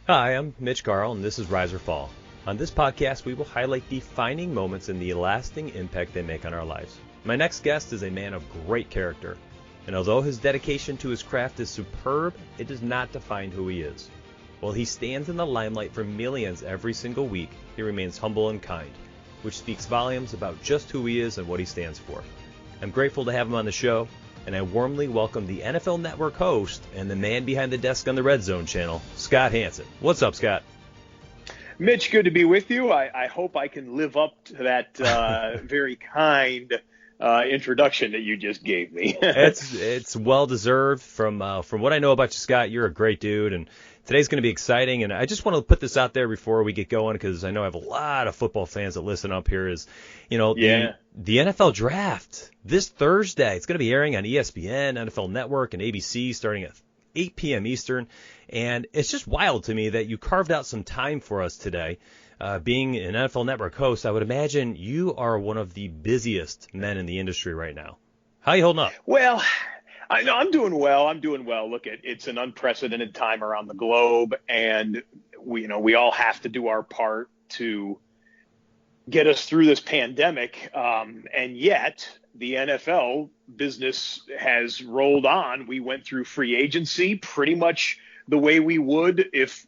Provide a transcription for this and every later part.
Hi, I'm Mitch Carl, and this is Rise or Fall. On this podcast, we will highlight defining moments and the lasting impact they make on our lives. My next guest is a man of great character, and although his dedication to his craft is superb, it does not define who he is. While he stands in the limelight for millions every single week, he remains humble and kind, which speaks volumes about just who he is and what he stands for. I'm grateful to have him on the show, and I warmly welcome the NFL Network host and the man behind the desk on the Red Zone channel, Scott Hanson. What's up, Scott? Mitch, good to be with you. I hope I can live up to that very kind introduction that you just gave me. It's well deserved. From what I know about you, Scott, you're a great dude, and today's going to be exciting. And I just want to put this out there before we get going, because I know I have a lot of football fans that listen up here. The NFL draft this Thursday. It's going to be airing on ESPN, NFL Network, and ABC starting at 8 p.m. Eastern. And it's just wild to me that you carved out some time for us today. Being an NFL Network host, I would imagine you are one of the busiest men in the industry right now. How are you holding up? Well, I'm doing well. Look, it's an unprecedented time around the globe, and we all have to do our part to get us through this pandemic. And yet the NFL business has rolled on. We went through free agency pretty much the way we would if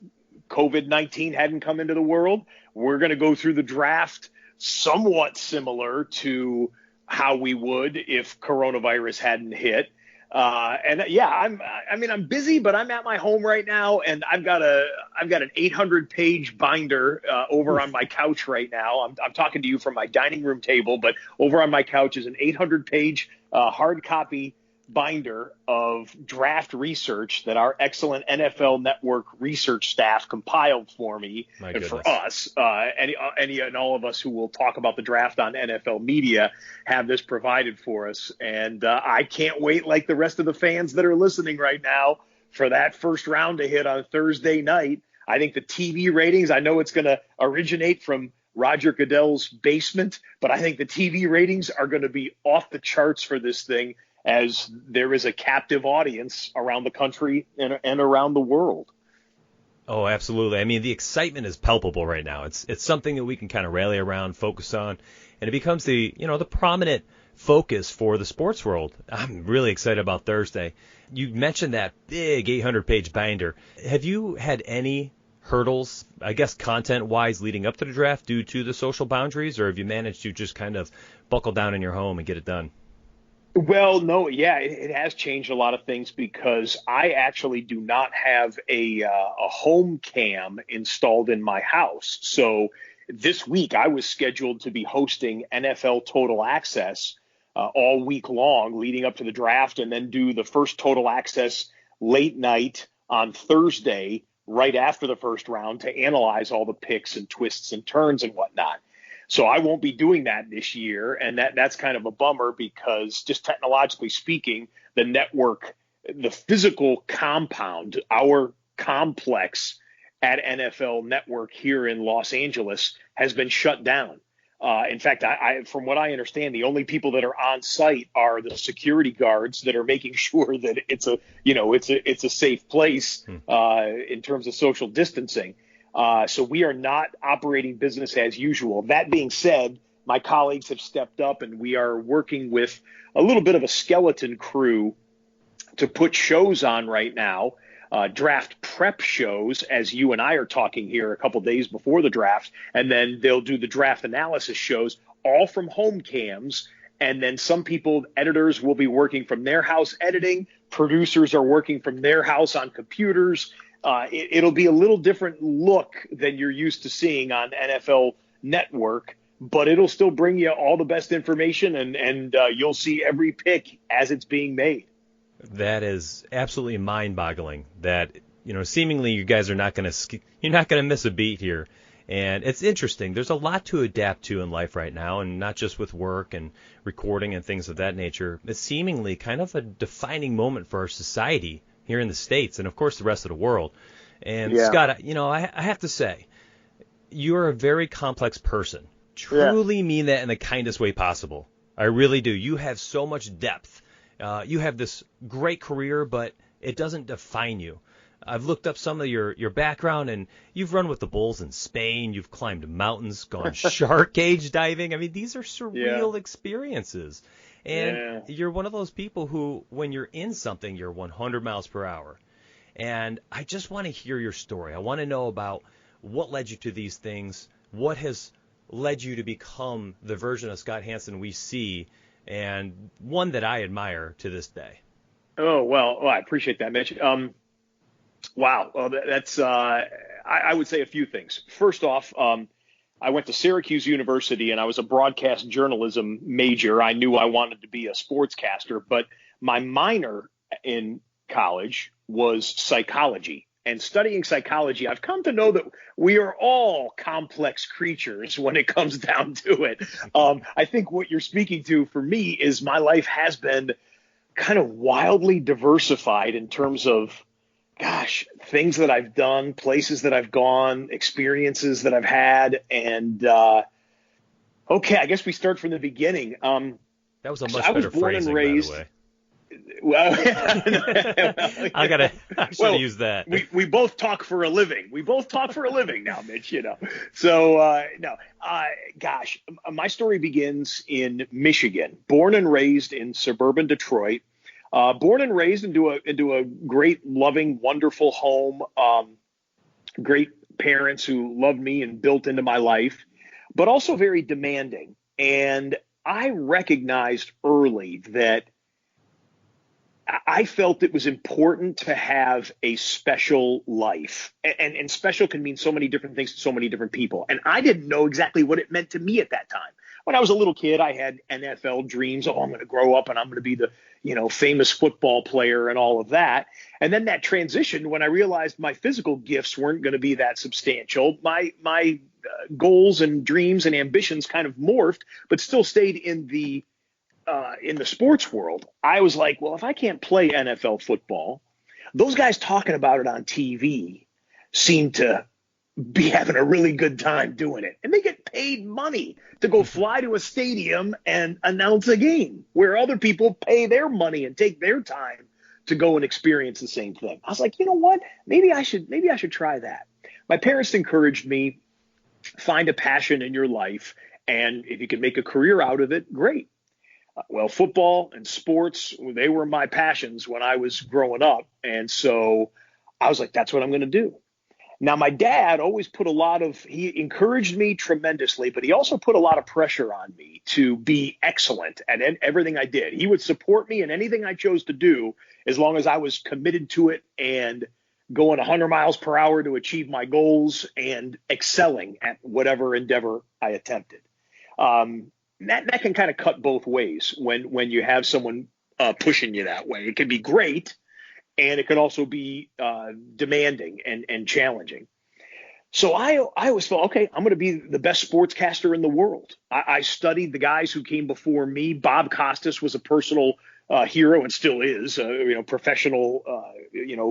COVID-19 hadn't come into the world. We're going to go through the draft somewhat similar to how we would if coronavirus hadn't hit. I'm busy, but I'm at my home right now, and I've got an 800-page binder over on my couch right now. I'm talking to you from my dining room table, but over on my couch is an 800-page hard copy binder of draft research that our excellent NFL Network research staff compiled for me and for us. Any and all of us who will talk about the draft on NFL media have this provided for us. And I can't wait, like the rest of the fans that are listening right now, for that first round to hit on Thursday night. I think the TV ratings, I know it's going to originate from Roger Goodell's basement, but I think the TV ratings are going to be off the charts for this thing, as there is a captive audience around the country and around the world. Oh, absolutely. I mean, the excitement is palpable right now. It's something that we can kind of rally around, focus on, and it becomes the prominent focus for the sports world. I'm really excited about Thursday. You mentioned that big 800-page binder. Have you had any hurdles, I guess, content-wise leading up to the draft due to the social boundaries, or have you managed to just kind of buckle down in your home and get it done? Well, no, yeah, it has changed a lot of things, because I actually do not have a home cam installed in my house. So this week I was scheduled to be hosting NFL Total Access all week long leading up to the draft, and then do the first Total Access late night on Thursday right after the first round to analyze all the picks and twists and turns and whatnot. So I won't be doing that this year, and that's kind of a bummer, because just technologically speaking, the network, the physical compound, our complex at NFL Network here in Los Angeles has been shut down. In fact, from what I understand, the only people that are on site are the security guards that are making sure that it's a safe place in terms of social distancing. So we are not operating business as usual. That being said, my colleagues have stepped up, and we are working with a little bit of a skeleton crew to put shows on right now, draft prep shows, as you and I are talking here a couple days before the draft, and then they'll do the draft analysis shows, all from home cams. And then some people, editors, will be working from their house editing. Producers are working from their house on computers. It'll be a little different look than you're used to seeing on NFL Network, but it'll still bring you all the best information, and you'll see every pick as it's being made. That is absolutely mind-boggling. That seemingly you guys are not going to miss a beat here, and it's interesting. There's a lot to adapt to in life right now, and not just with work and recording and things of that nature. It's seemingly kind of a defining moment for our society here in the States, and of course the rest of the world. And Scott, I have to say, you're a very complex person. Truly mean that in the kindest way possible. I really do. You have so much depth. You have this great career, but it doesn't define you. I've looked up some of your background, and you've run with the bulls in Spain. You've climbed mountains, gone shark cage diving. I mean, these are surreal experiences. And you're one of those people who, when you're in something, you're 100 miles per hour. And I just want to hear your story. I want to know about what led you to these things, what has led you to become the version of Scott Hanson we see, and one that I admire to this day. Oh, well, I appreciate that, Mitch. Wow. Well, that's I would say a few things. First off, I went to Syracuse University, and I was a broadcast journalism major. I knew I wanted to be a sportscaster, but my minor in college was psychology. And studying psychology, I've come to know that we are all complex creatures when it comes down to it. I think what you're speaking to for me is my life has been kind of wildly diversified in terms of, gosh, things that I've done, places that I've gone, experiences that I've had. And, okay, I guess we start from the beginning. That was a much better phrasing, by the way. Well, I should have used that. We both talk for a living. We both talk for a living now, Mitch, you know. So, gosh, my story begins in Michigan, born and raised in suburban Detroit, born and raised into a great, loving, wonderful home, great parents who loved me and built into my life, but also very demanding. And I recognized early that I felt it was important to have a special life, and special can mean so many different things to so many different people. And I didn't know exactly what it meant to me at that time. When I was a little kid, I had NFL dreams. Oh, I'm going to grow up and I'm going to be the, famous football player and all of that. And then that transitioned when I realized my physical gifts weren't going to be that substantial. My goals and dreams and ambitions kind of morphed, but still stayed in the sports world. I was like, well, if I can't play NFL football, those guys talking about it on TV seem to be having a really good time doing it. And they get paid money to go fly to a stadium and announce a game where other people pay their money and take their time to go and experience the same thing. I was like, you know what? Maybe I should try that. My parents encouraged me, find a passion in your life, and if you can make a career out of it, great. Well, football and sports, they were my passions when I was growing up. And so I was like, that's what I'm going to do. Now, my dad always he encouraged me tremendously, but he also put a lot of pressure on me to be excellent at everything I did. He would support me in anything I chose to do as long as I was committed to it and going 100 miles per hour to achieve my goals and excelling at whatever endeavor I attempted. That can kind of cut both ways when you have someone pushing you that way. It can be great, and it can also be demanding and challenging. So I always felt, okay, I'm going to be the best sportscaster in the world. I studied the guys who came before me. Bob Costas was a personal hero and still is, professional,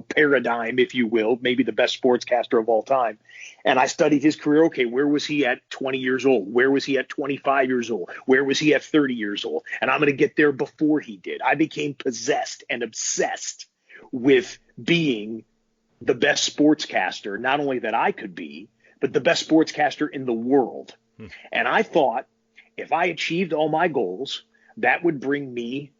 paradigm, if you will, maybe the best sportscaster of all time. And I studied his career. Okay, where was he at 20 years old? Where was he at 25 years old? Where was he at 30 years old? And I'm going to get there before he did. I became possessed and obsessed with being the best sportscaster, not only that I could be, but the best sportscaster in the world. And I thought if I achieved all my goals, that would bring me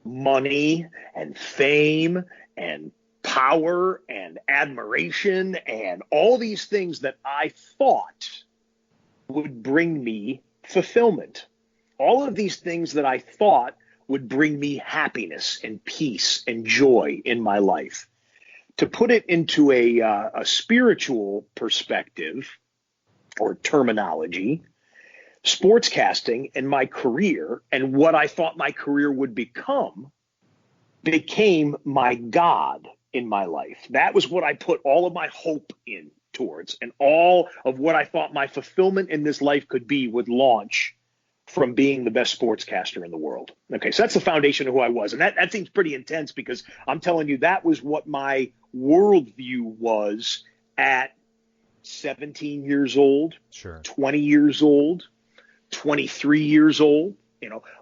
money and fame and power and admiration and all these things that I thought would bring me fulfillment. All of these things that I thought would bring me happiness and peace and joy in my life. To put it into a spiritual perspective or terminology, sportscasting and my career and what I thought my career would become became my God in my life. That was what I put all of my hope in towards, and all of what I thought my fulfillment in this life could be would launch from being the best sportscaster in the world. Okay, so that's the foundation of who I was. And that seems pretty intense because I'm telling you, that was what my worldview was at 17 years old, sure, 20 years old, 23 years old,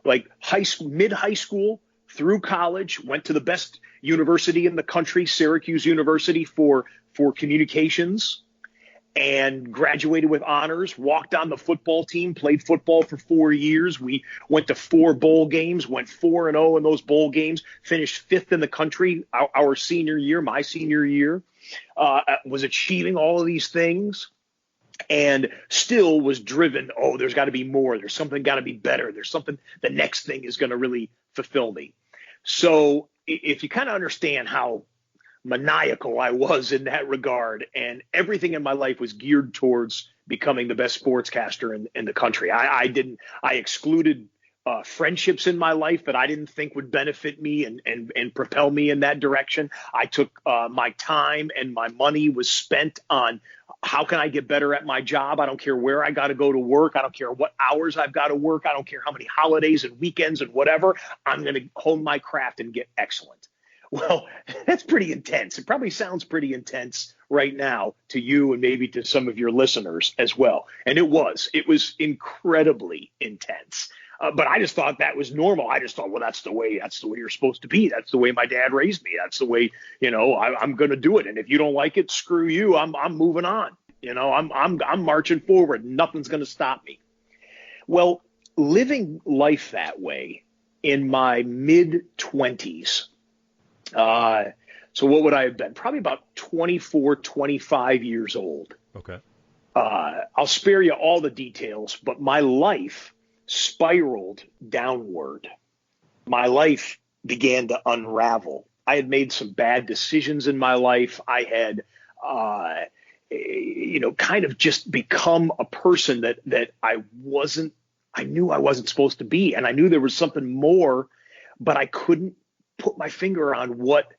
like high school, mid-high school, through college, went to the best university in the country, Syracuse University, for communications, and graduated with honors, walked on the football team, played football for 4 years. We went to 4 bowl games, went 4-0 in those bowl games, finished 5th in the country our senior year, my senior year, was achieving all of these things, and still was driven. Oh, there's got to be more. There's something got to be better. There's something, the next thing is going to really fulfill me. So if you kind of understand how maniacal I was in that regard, and everything in my life was geared towards becoming the best sportscaster in the country. I excluded friendships in my life that I didn't think would benefit me and propel me in that direction. I took my time, and my money was spent on how can I get better at my job. I don't care where I got to go to work. I don't care what hours I've got to work. I don't care how many holidays and weekends and whatever. I'm going to hone my craft and get excellent. Well, that's pretty intense. It probably sounds pretty intense right now to you and maybe to some of your listeners as well. And it was incredibly intense. But I just thought that was normal. I just thought, well, that's the way you're supposed to be. That's the way my dad raised me. That's the way, I'm going to do it. And if you don't like it, screw you. I'm moving on. I'm marching forward. Nothing's going to stop me. Well, living life that way in my mid-20s. So what would I have been? Probably about 24, 25 years old. Okay. I'll spare you all the details, but my life spiraled downward. My life began to unravel. I had made some bad decisions in my life. I had, kind of just become a person that I knew I wasn't supposed to be. And I knew there was something more, but I couldn't put my finger on what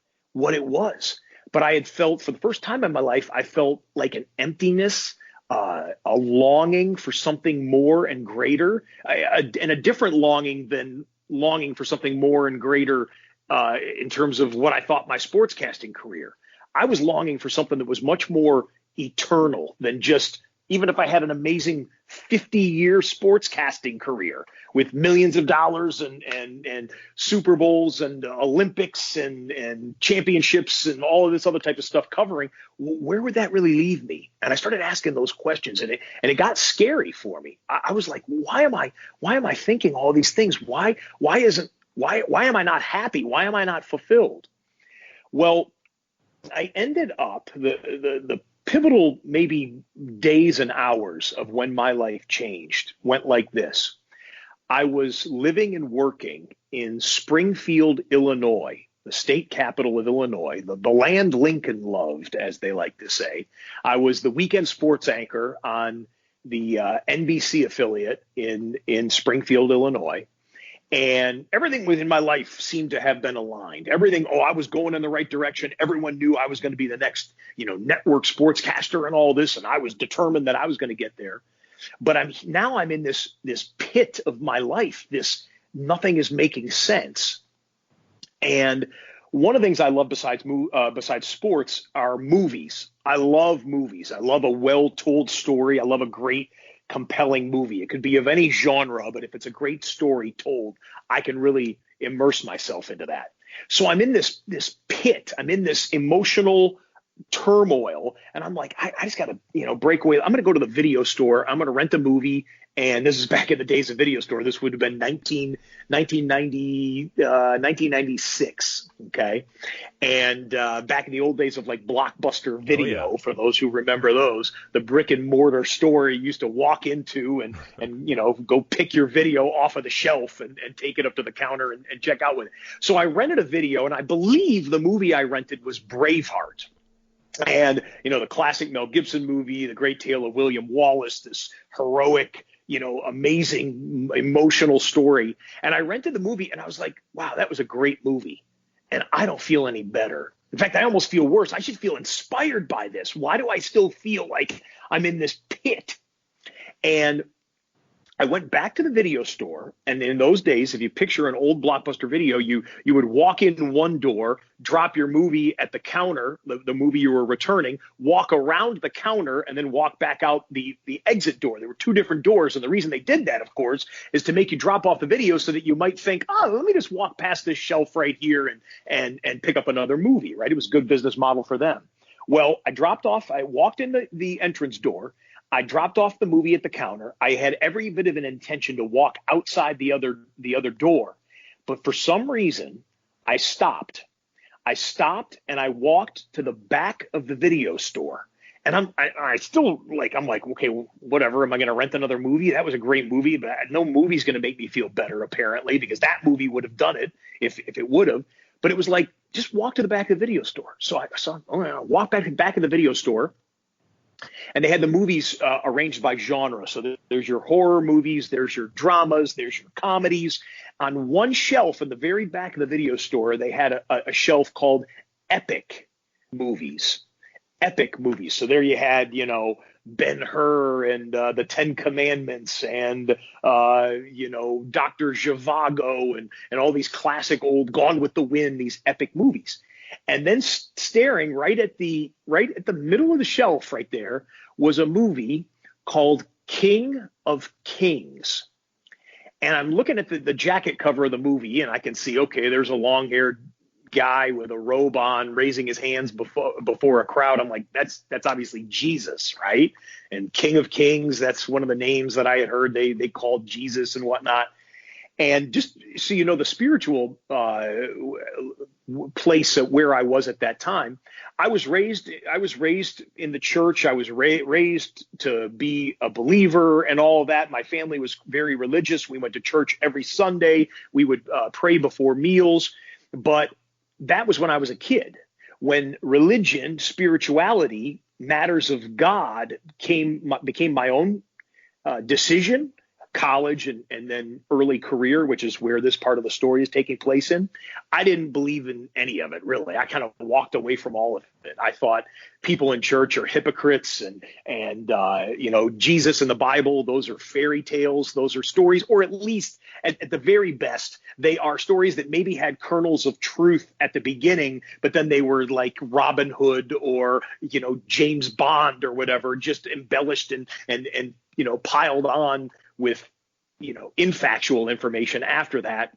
it was. But I had felt, for the first time in my life, I felt like an emptiness, a longing for something more and greater, and a different longing than longing for something more and greater in terms of what I thought my sportscasting career. I was longing for something that was much more eternal than just, even if I had an amazing 50-year sportscasting career with millions of dollars and Super Bowls and Olympics and championships and all of this other type of stuff covering, where would that really leave me? And I started asking those questions, and it got scary for me. I was like, why am I thinking all these things? Why am I not happy? Why am I not fulfilled? Well, I ended up the pivotal maybe days and hours of when my life changed went like this. I was living and working in Springfield, Illinois, the state capital of Illinois, the land Lincoln loved, as they like to say. I was the weekend sports anchor on the NBC affiliate in Springfield, Illinois. And everything within my life seemed to have been aligned. I was going in the right direction. Everyone knew I was going to be the next, network sportscaster and all this. And I was determined that I was going to get there. But I'm in this pit of my life. Nothing is making sense. And one of the things I love besides sports are movies. I love movies. I love a well-told story. I love a great, compelling movie. It could be of any genre, but if it's a great story told, I can really immerse myself into that. So I'm in this pit. I'm in this emotional turmoil, and I'm like, I just got to, break away. I'm going to go to the video store. I'm going to rent a movie. And this is back in the days of video store. This would have been 1996. Okay. And back in the old days of like Blockbuster Video, for those who remember those, the brick and mortar store you used to walk into and go pick your video off of the shelf and take it up to the counter and check out with it. So I rented a video, and I believe the movie I rented was Braveheart. And, the classic Mel Gibson movie, The Great Tale of William Wallace, this heroic, amazing, emotional story. And I rented the movie, and I was like, wow, that was a great movie. And I don't feel any better. In fact, I almost feel worse. I should feel inspired by this. Why do I still feel like I'm in this pit? And I went back to the video store, and in those days, if you picture an old Blockbuster Video, you would walk in one door, drop your movie at the counter, the movie you were returning, walk around the counter, and then walk back out the exit door. There were two different doors, and the reason they did that, of course, is to make you drop off the video so that you might think, oh, let me just walk past this shelf right here and pick up another movie, right? It was a good business model for them. Well, I walked in the entrance door. I dropped off the movie at the counter. I had every bit of an intention to walk outside the other door. But for some reason, I stopped. And I walked to the back of the video store. And I'm like, okay, well, whatever. Am I going to rent another movie? That was a great movie, but no movie's going to make me feel better, apparently, because that movie would have done it if it would have. But it was like, just walk to the back of the video store. So I walked back of the video store. And they had the movies arranged by genre. So there's your horror movies, there's your dramas, there's your comedies. On one shelf in the very back of the video store, they had a shelf called Epic Movies. Epic Movies. So there you had, Ben-Hur and the Ten Commandments and, Dr. Zhivago and all these classic old Gone with the Wind, these epic movies. And then staring right at the middle of the shelf right there was a movie called King of Kings. And I'm looking at the jacket cover of the movie, and I can see, okay, there's a long-haired guy with a robe on raising his hands before a crowd. I'm like, that's obviously Jesus, right? And King of Kings, that's one of the names that I had heard they called Jesus and whatnot. And just so you know, the spiritual place where I was at that time, I was raised in the church. I was raised to be a believer and all of that. My family was very religious. We went to church every Sunday. We would pray before meals. But that was when I was a kid. When religion, spirituality, matters of God became my own decision, college and then early career, which is where this part of the story is taking place in, I didn't believe in any of it, really. I kind of walked away from all of it. I thought people in church are hypocrites and Jesus and the Bible, those are fairy tales, those are stories, or at least at the very best, they are stories that maybe had kernels of truth at the beginning, but then they were like Robin Hood or, James Bond or whatever, just embellished and piled on with, infactual information after that.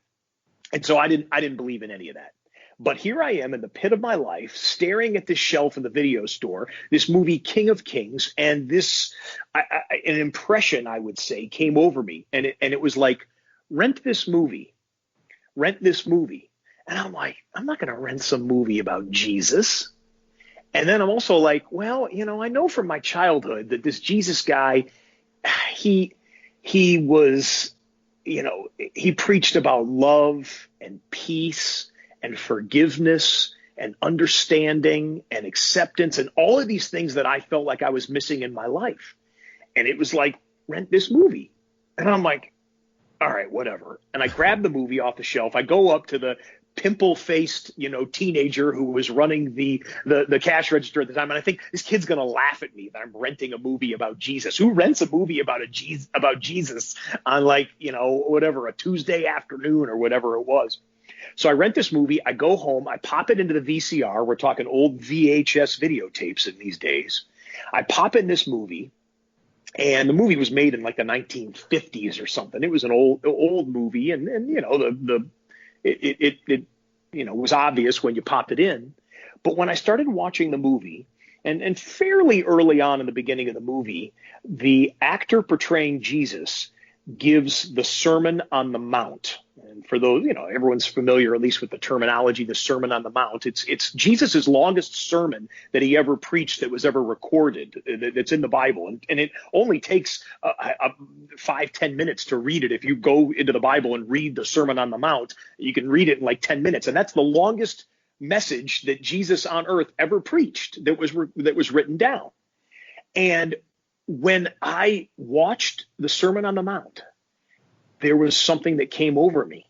And so I didn't believe in any of that. But here I am in the pit of my life, staring at this shelf in the video store, this movie King of Kings, and an impression, I would say, came over me. And it was like, rent this movie. And I'm like, I'm not going to rent some movie about Jesus. And then I'm also like, well, I know from my childhood that this Jesus guy, he was, he preached about love and peace and forgiveness and understanding and acceptance and all of these things that I felt like I was missing in my life. And it was like, rent this movie. And I'm like, all right, whatever. And I grabbed the movie off the shelf. I go up to the pimple-faced, teenager who was running the cash register at the time. And I think this kid's going to laugh at me that I'm renting a movie about Jesus. Who rents a movie about Jesus on a Tuesday afternoon or whatever it was? So I rent this movie. I go home. I pop it into the VCR. We're talking old VHS videotapes in these days. I pop in this movie. And the movie was made in like the 1950s or something. It was an old movie. And it was obvious when you popped it in. But when I started watching the movie, and fairly early on in the beginning of the movie, the actor portraying Jesus gives the Sermon on the Mount. And for those, everyone's familiar, at least with the terminology, the Sermon on the Mount. It's Jesus's longest sermon that he ever preached that was ever recorded, that's in the Bible. And it only takes 5-10 minutes to read it. If you go into the Bible and read the Sermon on the Mount, you can read it in like 10 minutes. And that's the longest message that Jesus on earth ever preached that was written down. And when I watched the Sermon on the Mount, there was something that came over me.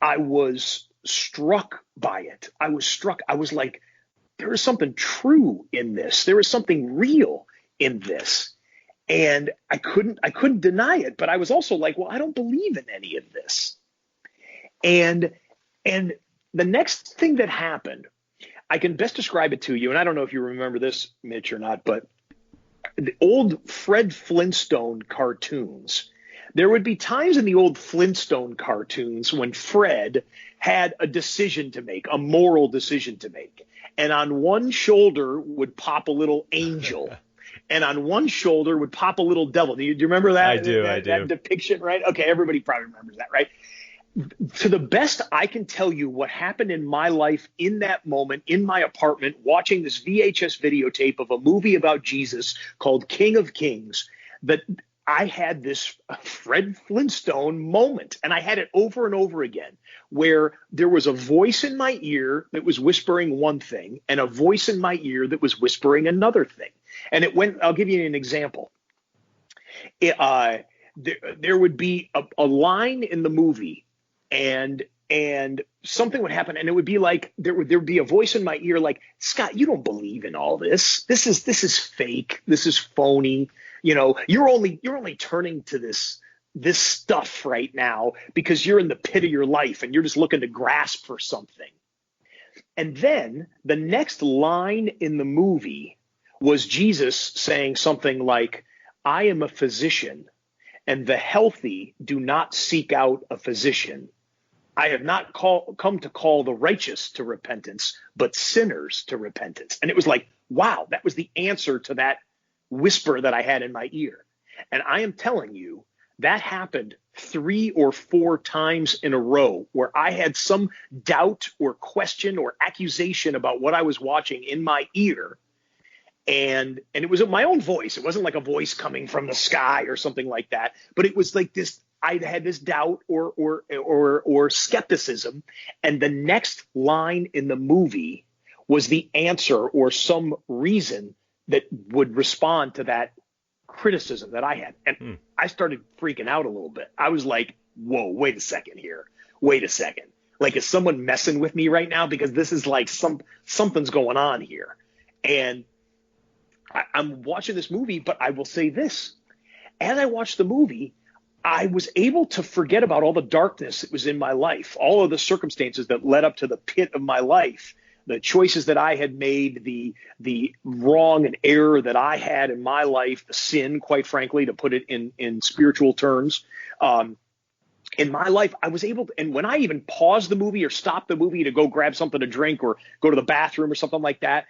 I was struck by it. I was like, there is something true in this. There is something real in this. And I couldn't deny it, but I was also like, well, I don't believe in any of this. And the next thing that happened, I can best describe it to you. And I don't know if you remember this, Mitch, or not, but the old Fred Flintstone cartoons, there would be times in the old Flintstone cartoons when Fred had a decision to make, a moral decision to make. And on one shoulder would pop a little angel. And on one shoulder would pop a little devil. Do you remember that? I do. That depiction, right? Okay, everybody probably remembers that, right? To the best I can tell you what happened in my life in that moment in my apartment watching this VHS videotape of a movie about Jesus called King of Kings, that I had this Fred Flintstone moment, and I had it over and over again, where there was a voice in my ear that was whispering one thing and a voice in my ear that was whispering another thing. And it went, I'll give you an example. There would be a line in the movie, and something would happen, and it would be like there would be a voice in my ear like, Scott, you don't believe in all this. This is fake. This is phony. You know, you're only turning to this stuff right now because you're in the pit of your life and you're just looking to grasp for something. And then the next line in the movie was Jesus saying something like, I am a physician, and the healthy do not seek out a physician. I have not come to call the righteous to repentance, but sinners to repentance. And it was like, wow, that was the answer to that whisper that I had in my ear. And I am telling you, that happened 3 or 4 times in a row where I had some doubt or question or accusation about what I was watching in my ear. And it was my own voice. It wasn't like a voice coming from the sky or something like that, but it was like this. I had this doubt or skepticism, and the next line in the movie was the answer or some reason that would respond to that criticism that I had. And I started freaking out a little bit. I was like, whoa, wait a second here. Wait a second. Like, is someone messing with me right now? Because this is like something's going on here. And I'm watching this movie, but I will say this. As I watched the movie, I was able to forget about all the darkness that was in my life, all of the circumstances that led up to the pit of my life, the choices that I had made, the wrong and error that I had in my life, the sin, quite frankly, to put it in spiritual terms. In my life, I was able to, and when I even paused the movie or stopped the movie to go grab something to drink or go to the bathroom or something like that,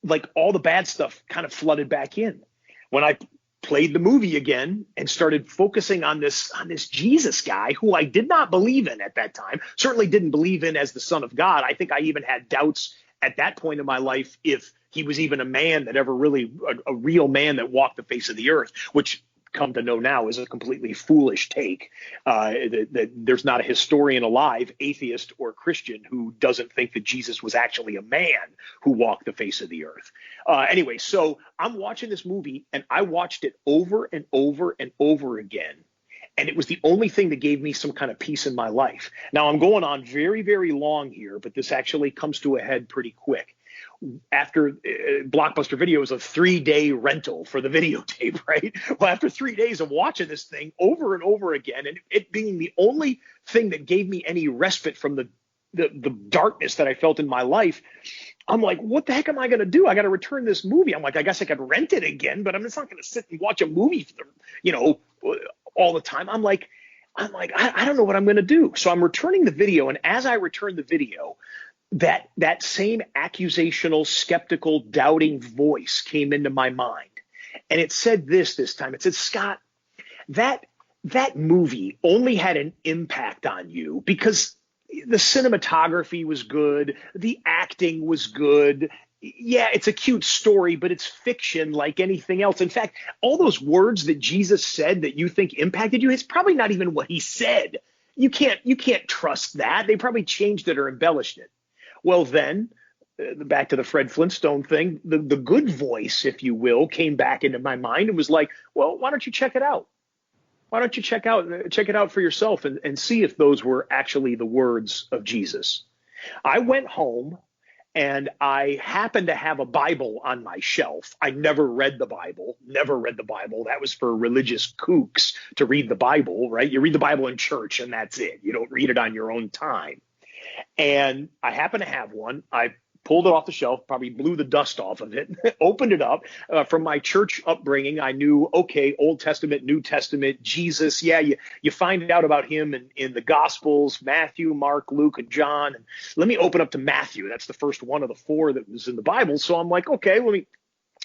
like all the bad stuff kind of flooded back in. When I played the movie again and started focusing on this Jesus guy who I did not believe in at that time, certainly didn't believe in as the Son of God. I think I even had doubts at that point in my life if he was even a man that ever really, a real man that walked the face of the earth, which come to know now is a completely foolish take. That there's not a historian alive, atheist or Christian, who doesn't think that Jesus was actually a man who walked the face of the earth. Anyway, so I'm watching this movie, and I watched it over and over and over again. And it was the only thing that gave me some kind of peace in my life. Now, I'm going on very, very long here, but this actually comes to a head pretty quick. After Blockbuster Video was a 3-day rental for the videotape, right? Well, after 3 days of watching this thing over and over again, and it being the only thing that gave me any respite from the darkness that I felt in my life, I'm like, what the heck am I going to do? I got to return this movie. I'm like, I guess I could rent it again, but I'm just not going to sit and watch a movie, all the time. I'm like, I don't know what I'm going to do. So I'm returning the video, and as I return the video, that same accusational, skeptical, doubting voice came into my mind. And it said this time. It said, Scott, that movie only had an impact on you because the cinematography was good. The acting was good. Yeah, it's a cute story, but it's fiction like anything else. In fact, all those words that Jesus said that you think impacted you, it's probably not even what he said. You can't trust that. They probably changed it or embellished it. Well, then, back to the Fred Flintstone thing, the good voice, if you will, came back into my mind and was like, well, why don't you check it out? Why don't you check it out for yourself and see if those were actually the words of Jesus? I went home And I happened to have a Bible on my shelf. I never read the Bible. That was for religious kooks to read the Bible, right? You read the Bible in church and that's it. You don't read it on your own time. And I happen to have one. I pulled it off the shelf, probably blew the dust off of it, opened it up. From my church upbringing, I knew, okay, Old Testament, New Testament, Jesus. Yeah, you find out about him in the Gospels, Matthew, Mark, Luke, and John. And let me open up to Matthew. That's the first one of the 4 that was in the Bible. So I'm like, okay, let me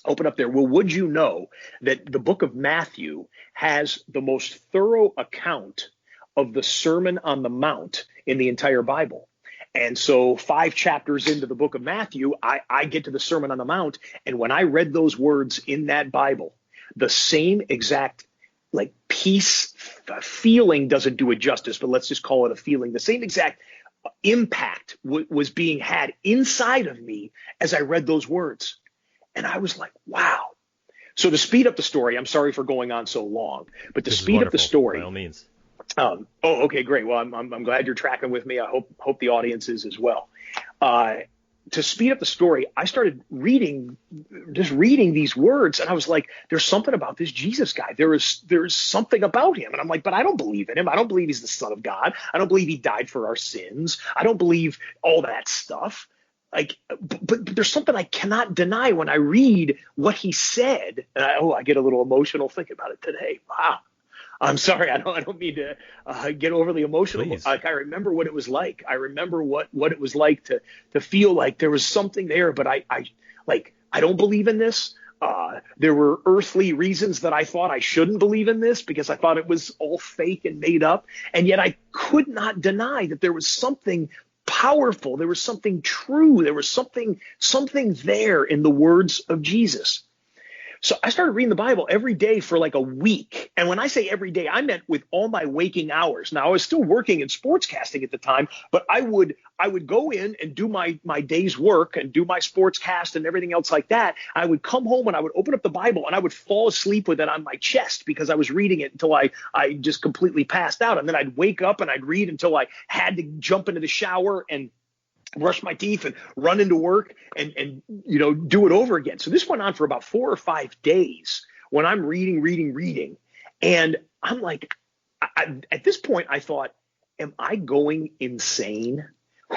open up there. Well, would you know that the book of Matthew has the most thorough account of the Sermon on the Mount in the entire Bible? And so 5 chapters into the book of Matthew, I get to the Sermon on the Mount. And when I read those words in that Bible, the same exact peace feeling doesn't do it justice, but let's just call it a feeling. The same exact impact was being had inside of me as I read those words. And I was like, wow. So to speed up the story, I'm sorry for going on so long, but to speed up the story, by all means. Okay, great. Well, I'm glad you're tracking with me. I hope the audience is as well. To speed up the story, I started reading these words, and I was like, there's something about this Jesus guy. There's something about him. And I'm like, but I don't believe in him. I don't believe he's the Son of God. I don't believe he died for our sins. I don't believe all that stuff. But there's something I cannot deny when I read what he said. And I get a little emotional thinking about it today. Wow. I'm sorry. I don't mean to get overly emotional. Please. I remember what it was like. I remember what it was like to feel like there was something there, but I don't believe in this. There were earthly reasons that I thought I shouldn't believe in this because I thought it was all fake and made up. And yet I could not deny that there was something powerful. There was something true. There was something there in the words of Jesus. So I started reading the Bible every day for like a week. And when I say every day, I meant with all my waking hours. Now, I was still working in sportscasting at the time, but I would go in and do my day's work and do my sportscast and everything else like that. I would come home and I would open up the Bible and I would fall asleep with it on my chest because I was reading it until I just completely passed out. And then I'd wake up and I'd read until I had to jump into the shower and brush my teeth and run into work and do it over again. So this went on for about 4 or 5 days when I'm reading. And I'm like, at this point, I thought, am I going insane?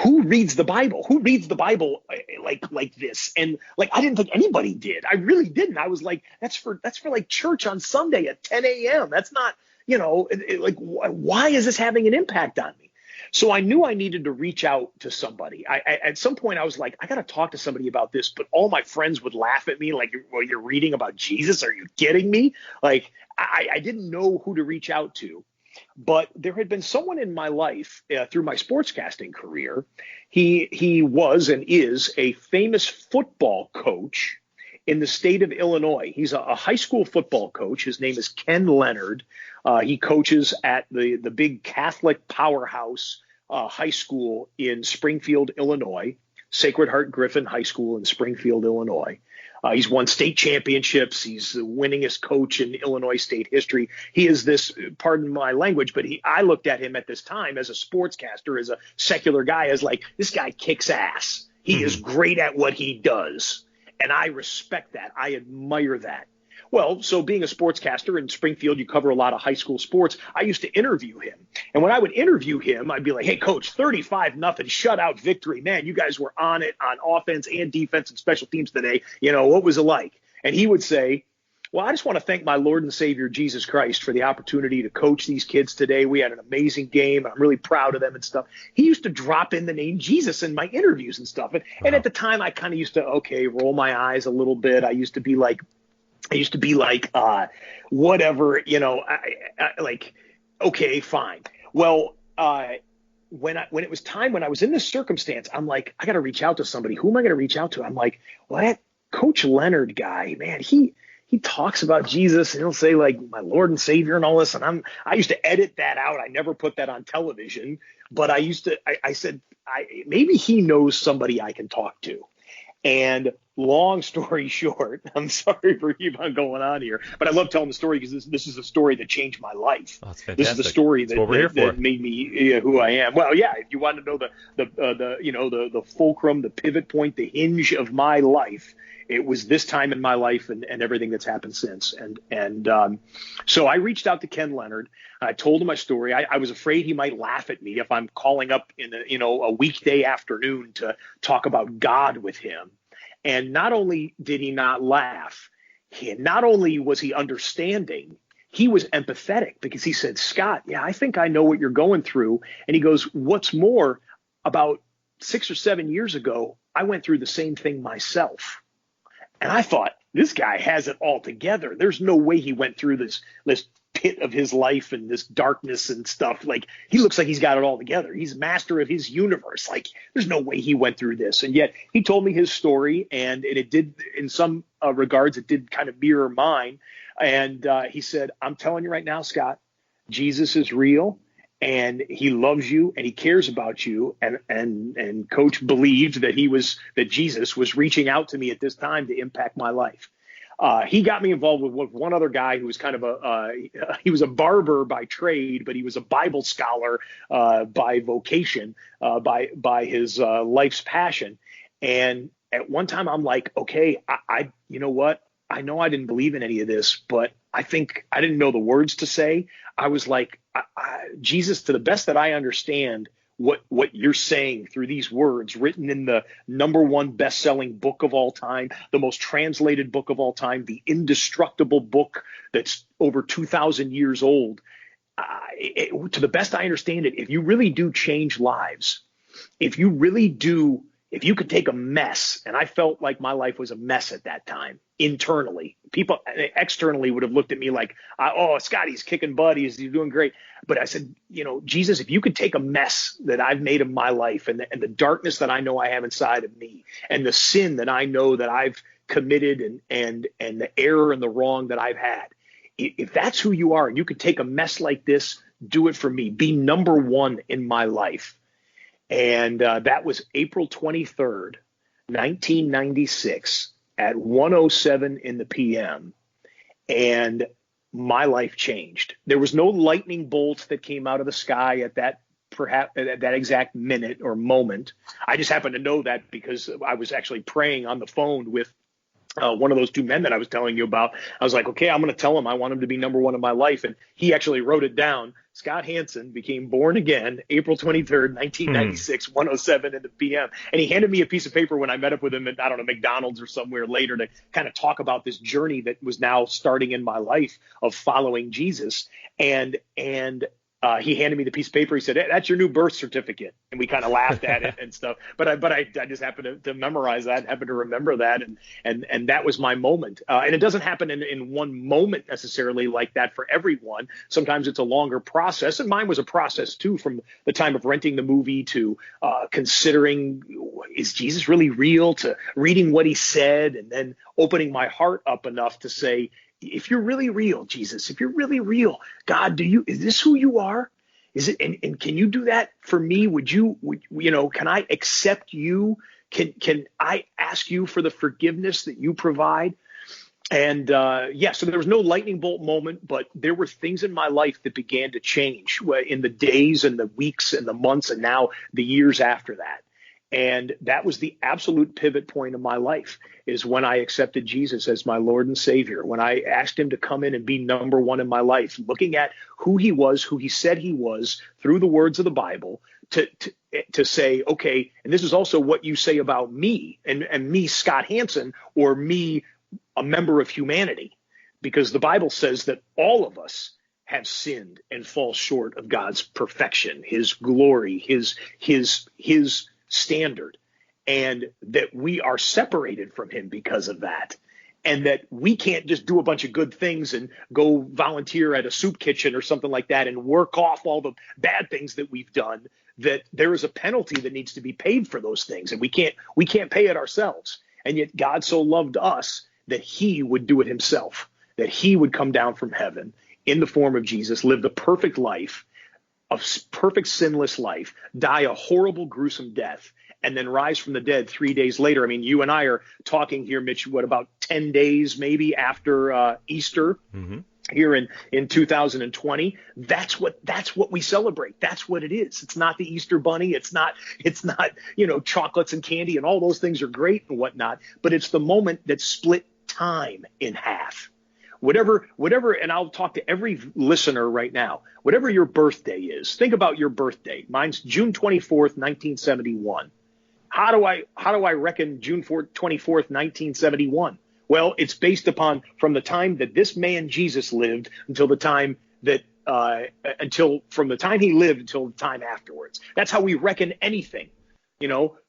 Who reads the Bible? Who reads the Bible like this? And I didn't think anybody did. I really didn't. I was like, that's for like church on Sunday at 10 a.m. That's not, why is this having an impact on me? So I knew I needed to reach out to somebody. At some point, I was like, I got to talk to somebody about this. But all my friends would laugh at me like, well, you're reading about Jesus? Are you kidding me? I didn't know who to reach out to. But there had been someone in my life through my sportscasting career. He was and is a famous football coach in the state of Illinois. He's a high school football coach. His name is Ken Leonard. He coaches at the big Catholic powerhouse high school in Springfield, Illinois, Sacred Heart Griffin High School in Springfield, Illinois. He's won state championships. He's the winningest coach in Illinois state history. He is this, pardon my language, but I looked at him at this time as a sportscaster, as a secular guy, as like, this guy kicks ass. He is great at what he does. And I respect that. I admire that. Well, so being a sportscaster in Springfield, you cover a lot of high school sports. I used to interview him. And when I would interview him, I'd be like, hey, coach, 35-0 shutout victory. Man, you guys were on it on offense and defense and special teams today. What was it like? And he would say, well, I just want to thank my Lord and Savior, Jesus Christ, for the opportunity to coach these kids today. We had an amazing game. I'm really proud of them and stuff. He used to drop in the name Jesus in my interviews and stuff. And at the time, I kind of used to, roll my eyes a little bit. I used to be like, whatever, okay, fine. Well, when it was time, when I was in this circumstance, I'm like, I got to reach out to somebody. Who am I going to reach out to? I'm like, well, that Coach Leonard guy, man, he talks about Jesus and he'll say like my Lord and Savior and all this. And I used to edit that out. I never put that on television, but I said, maybe he knows somebody I can talk to. And long story short, I'm sorry for keep on going on here, but I love telling the story because this is a story that changed my life. Oh, that's fantastic. This is the story that made me who I am. Well, yeah, if you want to know the fulcrum, the pivot point, the hinge of my life, it was this time in my life and everything that's happened since. So I reached out to Ken Leonard. I told him my story. I was afraid he might laugh at me if I'm calling up in a weekday afternoon to talk about God with him. And not only did he not laugh, not only was he understanding, he was empathetic because he said, Scott, yeah, I think I know what you're going through. And he goes, what's more, about 6 or 7 years ago, I went through the same thing myself. And I thought, this guy has it all together. There's no way he went through this pit of his life and this darkness and stuff. Like, he looks like he's got it all together. He's master of his universe. Like, there's no way he went through this. And yet he told me his story, and it did, in some regards, it did kind of mirror mine. And he said, I'm telling you right now, Scott, Jesus is real, and he loves you, and he cares about you. And Coach believed that Jesus was reaching out to me at this time to impact my life. He got me involved with one other guy who was kind of he was a barber by trade, but he was a Bible scholar by vocation, by his life's passion. And at one time I'm like, okay, I you know what? I know I didn't believe in any of this, but I think I didn't know the words to say. I was like, Jesus, to the best that I understand, what you're saying through these words written in the #1 best-selling book of all time, the most translated book of all time, the indestructible book that's over 2,000 years old. To the best I understand it, if you really do change lives, if you could take a mess, and I felt like my life was a mess at that time, internally. People externally would have looked at me like, oh, Scotty's kicking butt, he's doing great. But I said, Jesus, if you could take a mess that I've made of my life and the darkness that I know I have inside of me and the sin that I know that I've committed and the error and the wrong that I've had, if that's who you are and you could take a mess like this, do it for me. Be #1 in my life. And that was April 23rd, 1996 at 1:07 in the PM. And my life changed. There was no lightning bolt that came out of the sky at that exact minute or moment. I just happened to know that because I was actually praying on the phone with one of those two men that I was telling you about. I was like, okay, I'm going to tell him I want him to be #1 in my life. And he actually wrote it down. Scott Hanson became born again April 23rd, 1996, 1:07 in the PM. And he handed me a piece of paper when I met up with him at, I don't know, McDonald's or somewhere later to kind of talk about this journey that was now starting in my life of following Jesus. And he handed me the piece of paper. He said, hey, that's your new birth certificate. And we kind of laughed at it and stuff. But I just happened to memorize that, happened to remember that. And that was my moment. And it doesn't happen in one moment necessarily like that for everyone. Sometimes it's a longer process. And mine was a process, too, from the time of renting the movie to considering, is Jesus really real, to reading what he said and then opening my heart up enough to say, if you're really real, Jesus, if you're really real, God, is this who you are? Is it, and can you do that for me? Can I accept you? Can I ask you for the forgiveness that you provide? And so there was no lightning bolt moment, but there were things in my life that began to change in the days and the weeks and the months and now the years after that. And that was the absolute pivot point of my life, is when I accepted Jesus as my Lord and Savior, when I asked him to come in and be #1 in my life, looking at who he was, who he said he was through the words of the Bible, to say, okay, and this is also what you say about me and me, Scott Hanson, or me, a member of humanity, because the Bible says that all of us have sinned and fall short of God's perfection, his glory, his standard, and that we are separated from him because of that, and that we can't just do a bunch of good things and go volunteer at a soup kitchen or something like that and work off all the bad things that we've done, that there is a penalty that needs to be paid for those things, and we can't pay it ourselves. And yet God so loved us that he would do it himself, that he would come down from heaven in the form of Jesus, live the perfect life, a perfect sinless life, die a horrible, gruesome death, and then rise from the dead 3 days later. I mean, you and I are talking here, Mitch, what, about 10 days maybe after Easter? Mm-hmm. Here in 2020, that's what we celebrate. That's what it is. It's not the Easter bunny. It's not, chocolates and candy, and all those things are great and whatnot, but it's the moment that split time in half. Whatever, and I'll talk to every listener right now, whatever your birthday is, think about your birthday. Mine's June 24th, 1971. How do I reckon June 24th, 1971? Well, it's based upon from the time that this man Jesus lived until the time that from the time he lived until the time afterwards. That's how we reckon anything.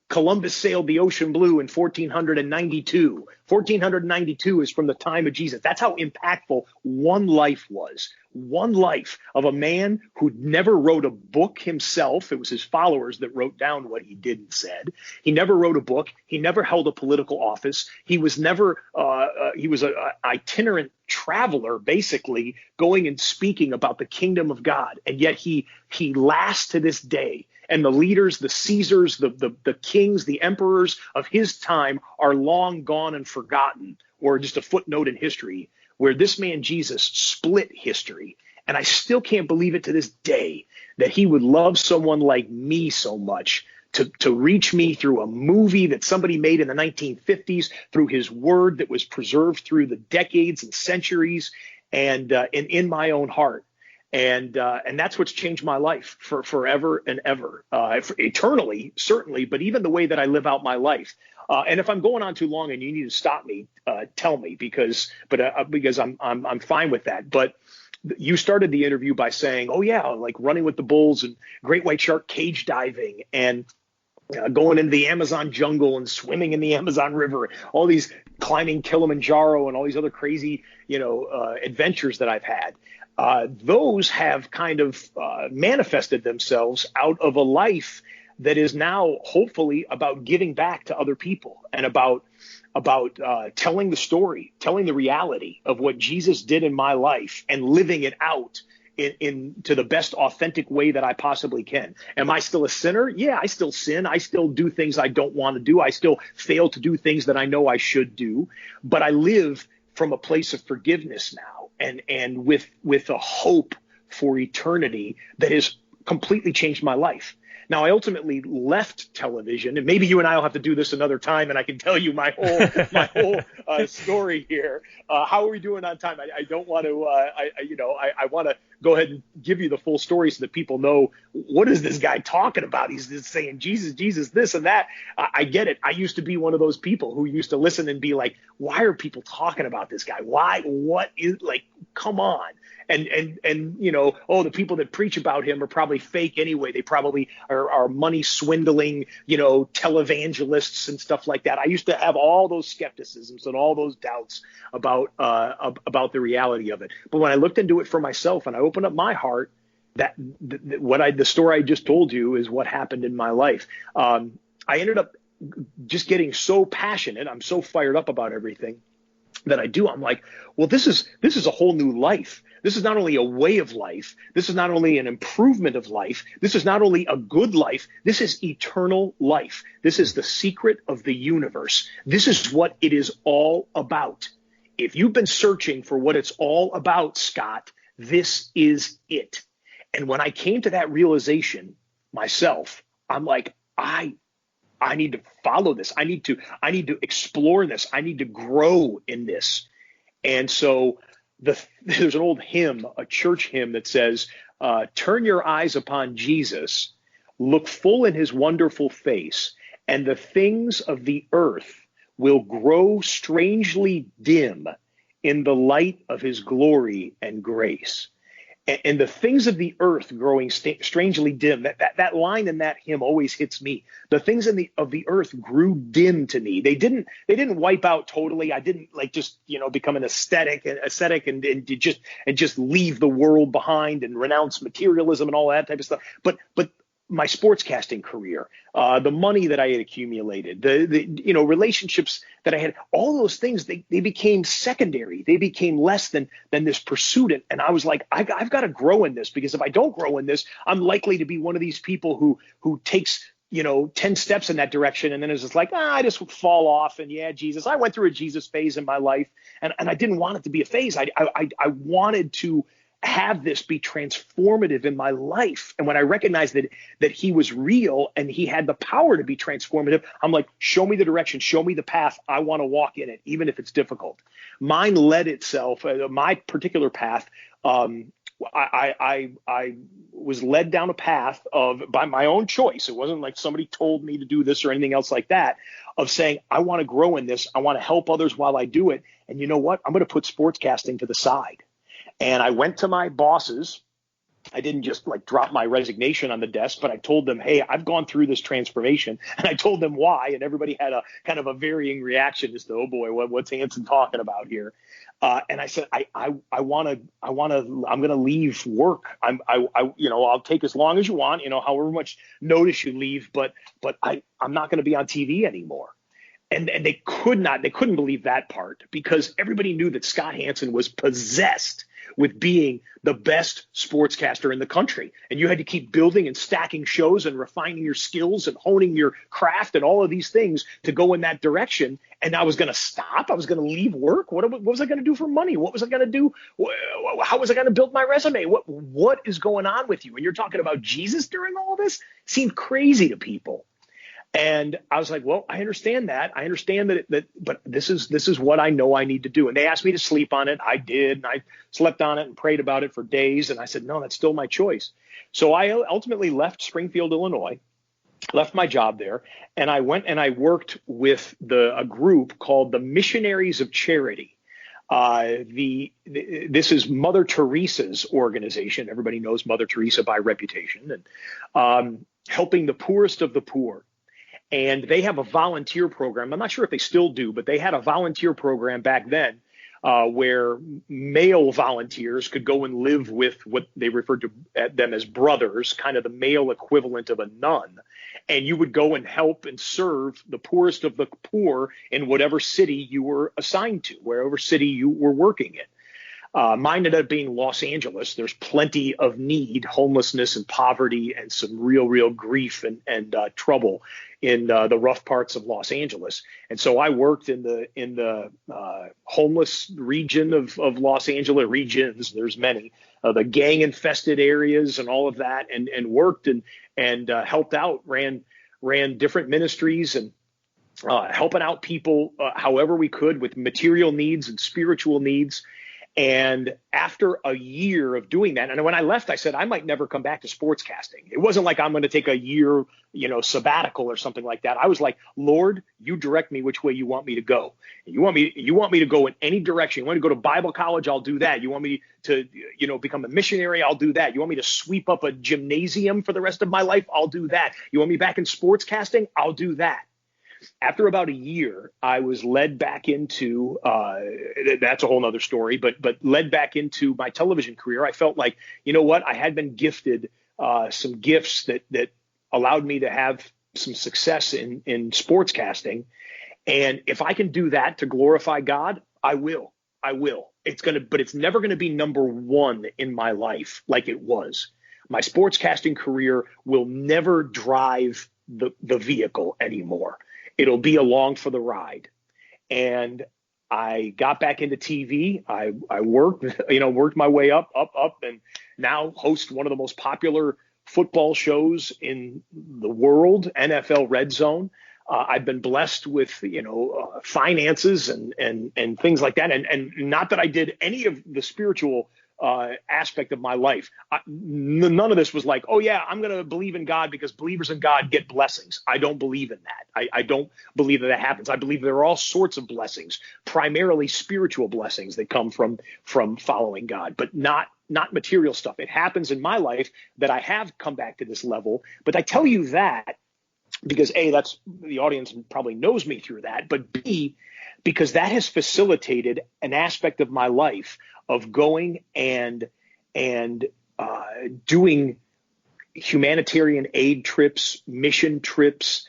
Columbus sailed the ocean blue in 1492. 1492 is from the time of Jesus. That's how impactful one life was. One life of a man who never wrote a book himself. It was his followers that wrote down what he did and said. He never wrote a book. He never held a political office. He was never, he was an itinerant traveler, basically going and speaking about the kingdom of God. And yet he lasts to this day. And the leaders, the Caesars, the kings, the emperors of his time are long gone and forgotten, or just a footnote in history, where this man Jesus split history. And I still can't believe it to this day that he would love someone like me so much to reach me through a movie that somebody made in the 1950s, through his word that was preserved through the decades and centuries, and in my own heart. And that's what's changed my life for forever and ever, eternally, certainly, but even the way that I live out my life. And if I'm going on too long and you need to stop me, tell me, because I'm fine with that. But you started the interview by saying, oh yeah, like running with the bulls and great white shark cage diving and going into the Amazon jungle and swimming in the Amazon River, all these climbing Kilimanjaro and all these other crazy, adventures that I've had. Those have kind of manifested themselves out of a life that is now hopefully about giving back to other people and about telling the story, telling the reality of what Jesus did in my life and living it out in to the best authentic way that I possibly can. Am I still a sinner? Yeah, I still sin. I still do things I don't want to do. I still fail to do things that I know I should do, but I live from a place of forgiveness now. And with a hope for eternity that has completely changed my life. Now, I ultimately left television, and maybe you and I will have to do this another time, and I can tell you my whole story here. How are we doing on time? I don't want to. I want to go ahead and give you the full story so that people know, what is this guy talking about? He's just saying Jesus, this and that. I get it. I used to be one of those people who used to listen and be like, why are people talking about this guy? Why? What is, like, come on. And the people that preach about him are probably fake anyway. They probably are money swindling, televangelists and stuff like that. I used to have all those skepticisms and all those doubts about the reality of it. But when I looked into it for myself and I opened up my heart, the story I just told you is what happened in my life. I ended up just getting so passionate. I'm so fired up about everything that I do. I'm like, well, this is a whole new life. This is not only a way of life. This is not only an improvement of life. This is not only a good life. This is eternal life. This is the secret of the universe. This is what it is all about. If you've been searching for what it's all about, Scott, this is it. And when I came to that realization myself, I'm like, I need to follow this. I need to explore this. I need to grow in this. And so there's an old hymn, a church hymn that says, turn your eyes upon Jesus, look full in his wonderful face, and the things of the earth will grow strangely dim in the light of his glory and grace. And the things of the earth growing strangely dim, that line in that hymn always hits me. The things of the earth grew dim to me. They didn't wipe out totally. I didn't become an ascetic and just leave the world behind and renounce materialism and all that type of stuff. But my sportscasting career, the money that I had accumulated, the relationships that I had, all those things, they became secondary. They became less than this pursuit. And I was like, I've got to grow in this, because if I don't grow in this, I'm likely to be one of these people who takes 10 steps in that direction. And then it was just like, I just would fall off. And yeah, Jesus, I went through a Jesus phase in my life, and I didn't want it to be a phase. I wanted to have this be transformative in my life. And when I recognized that he was real and he had the power to be transformative, I'm like, show me the direction, show me the path. I want to walk in it, even if it's difficult. Mine led itself, my particular path, I was led down a path by my own choice. It wasn't like somebody told me to do this or anything else like that, of saying, I want to grow in this. I want to help others while I do it. And you know what? I'm going to put sportscasting to the side. And I went to my bosses. I didn't just like drop my resignation on the desk, but I told them, hey, I've gone through this transformation, and I told them why. And everybody had a kind of a varying reaction as to, oh boy, what's Hanson talking about here? And I said, I'm going to leave work. I'll take as long as you want, however much notice you leave, but I'm not going to be on TV anymore. And they couldn't believe that part, because everybody knew that Scott Hanson was possessed with being the best sportscaster in the country. And you had to keep building and stacking shows and refining your skills and honing your craft and all of these things to go in that direction. And I was going to stop. I was going to leave work. What was I going to do for money? What was I going to do? How was I going to build my resume? What is going on with you? And you're talking about Jesus during all this? It seemed crazy to people. And I was like, well, I understand that. I understand that, but this is what I know I need to do. And they asked me to sleep on it. I did. And I slept on it and prayed about it for days. And I said, no, that's still my choice. So I ultimately left Springfield, Illinois, left my job there. And I went and I worked with a group called the Missionaries of Charity. This is Mother Teresa's organization. Everybody knows Mother Teresa by reputation, and helping the poorest of the poor. And they have a volunteer program. I'm not sure if they still do, but they had a volunteer program back then where male volunteers could go and live with what they referred to them as brothers, kind of the male equivalent of a nun. And you would go and help and serve the poorest of the poor in whatever city you were assigned to, wherever city you were working in. Mine ended up being Los Angeles. There's plenty of need, homelessness and poverty, and some real grief and trouble in the rough parts of Los Angeles. And so I worked in the homeless region of Los Angeles, regions. There's many, the gang infested areas and all of that, and worked and helped out, ran different ministries and helping out people however we could with material needs and spiritual needs. And after a year of doing that, and when I left, I said I might never come back to sportscasting. It wasn't like I'm going to take a year, sabbatical or something like that. I was like, Lord, you direct me which way you want me to go. You want me to go in any direction. You want me to go to Bible college? I'll do that. You want me to, become a missionary? I'll do that. You want me to sweep up a gymnasium for the rest of my life? I'll do that. You want me back in sportscasting? I'll do that. After about a year, I was led back into that's a whole nother story, but led back into my television career. I felt like, I had been gifted some gifts that allowed me to have some success in sportscasting. And if I can do that to glorify God, I will. But it's never going to be number one in my life like it was. My sportscasting career will never drive the vehicle anymore. It'll be along for the ride. And I got back into TV. I worked my way up, and now host one of the most popular football shows in the world, NFL Red Zone. I've been blessed with, finances and things like that. And not that I did any of the spiritual aspect of my life. None of this was like, oh yeah, I'm going to believe in God because believers in God get blessings. I don't believe in that. I don't believe that happens. I believe there are all sorts of blessings, primarily spiritual blessings that come from following God, but not material stuff. It happens in my life that I have come back to this level, but I tell you that because A, that's the audience probably knows me through that, but B, because that has facilitated an aspect of my life of going and doing humanitarian aid trips, mission trips,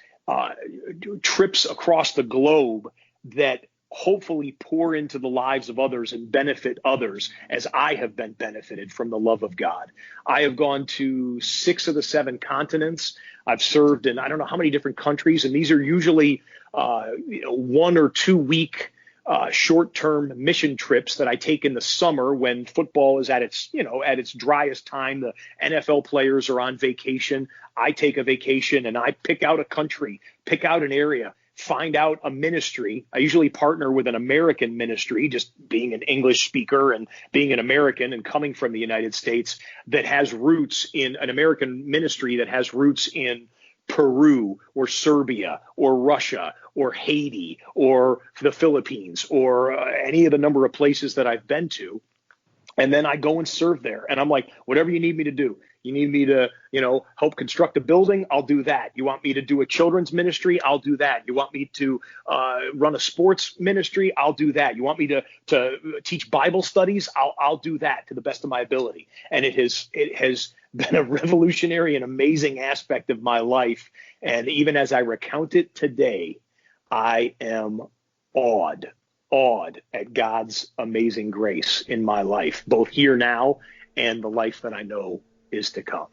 trips across the globe that hopefully pour into the lives of others and benefit others as I have been benefited from the love of God. I have gone to 6 of the 7 continents. I've served in I don't know how many different countries, and these are usually 1 or 2 week short-term mission trips that I take in the summer when football is at its driest time. The NFL players are on vacation. I take a vacation and I pick out a country, pick out an area, find out a ministry. I usually partner with an American ministry, just being an English speaker and being an American and coming from the United States, that has roots in an American ministry that has roots in Peru or Serbia or Russia or Haiti or the Philippines or any of the number of places that I've been to. And then I go and serve there. And I'm like, whatever you need me to do. You need me to, help construct a building? I'll do that. You want me to do a children's ministry? I'll do that. You want me to run a sports ministry? I'll do that. You want me to teach Bible studies? I'll do that to the best of my ability. And it has been a revolutionary and amazing aspect of my life. And even as I recount it today, I am awed at God's amazing grace in my life, both here now and the life that I know is to come.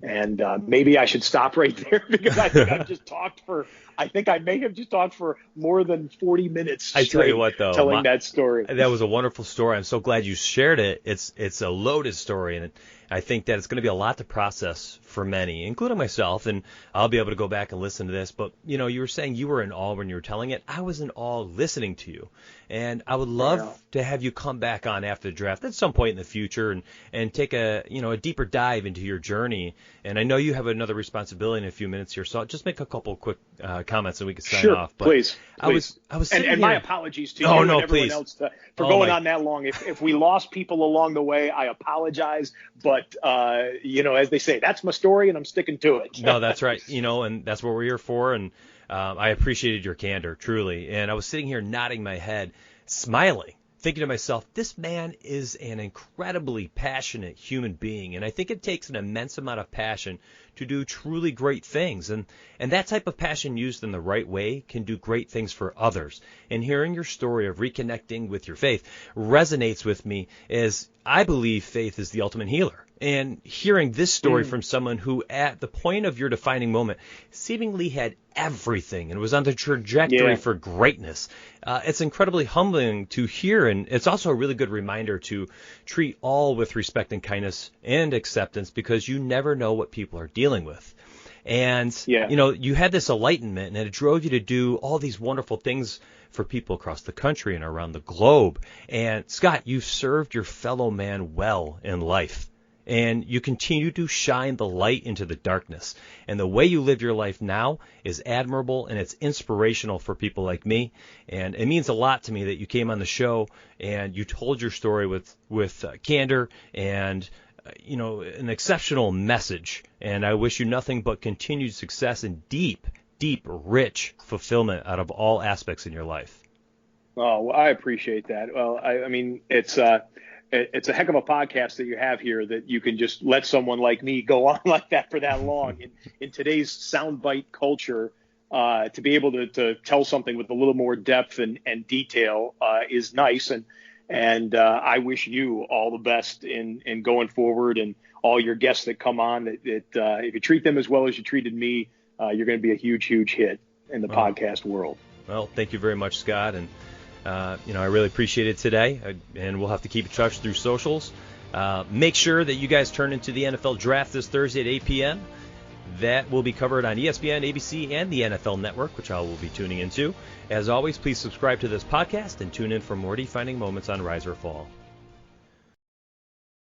And maybe I should stop right there because I think I may have just talked for more than 40 minutes straight. I tell you what, though, telling that story. That was a wonderful story. I'm so glad you shared it. It's a loaded story, and I think that it's going to be a lot to process for many, including myself, and I'll be able to go back and listen to this. But, you were saying you were in awe when you were telling it. I was in awe listening to you, and I would love to have you come back on after the draft at some point in the future and take a deeper dive into your journey. And I know you have another responsibility in a few minutes here, so I'll just make a couple quick comments and we can sign off. But please. I was and my apologies to you and everyone else for going on that long. If we lost people along the way, I apologize. But, as they say, that's my story and I'm sticking to it. No, that's right. And that's what we're here for. And I appreciated your candor, truly. And I was sitting here nodding my head, smiling, thinking to myself, this man is an incredibly passionate human being. And I think it takes an immense amount of passion to do truly great things. And that type of passion used in the right way can do great things for others. And hearing your story of reconnecting with your faith resonates with me, as I believe faith is the ultimate healer. And hearing this story from someone who, at the point of your defining moment, seemingly had everything and was on the trajectory for greatness, it's incredibly humbling to hear. And it's also a really good reminder to treat all with respect and kindness and acceptance, because you never know what people are dealing with. And, you had this enlightenment, and it drove you to do all these wonderful things for people across the country and around the globe. And, Scott, you've served your fellow man well in life. And you continue to shine the light into the darkness. And the way you live your life now is admirable, and it's inspirational for people like me. And it means a lot to me that you came on the show and you told your story with candor and an exceptional message. And I wish you nothing but continued success and deep, rich fulfillment out of all aspects in your life. Oh, well, I appreciate that. Well, I mean, it's a heck of a podcast that you have here, that you can just let someone like me go on like that for that long. In today's soundbite culture, to be able to tell something with a little more depth and detail is nice. And I wish you all the best in going forward, and all your guests that come on, that if you treat them as well as you treated me, you're going to be a huge hit in the podcast world. Well, thank you very much, Scott. And I really appreciate it today, and we'll have to keep in touch through socials. Make sure that you guys turn into the NFL Draft this Thursday at 8 p.m. That will be covered on ESPN, ABC, and the NFL Network, which I will be tuning into. As always, please subscribe to this podcast and tune in for more defining moments on Rise or Fall.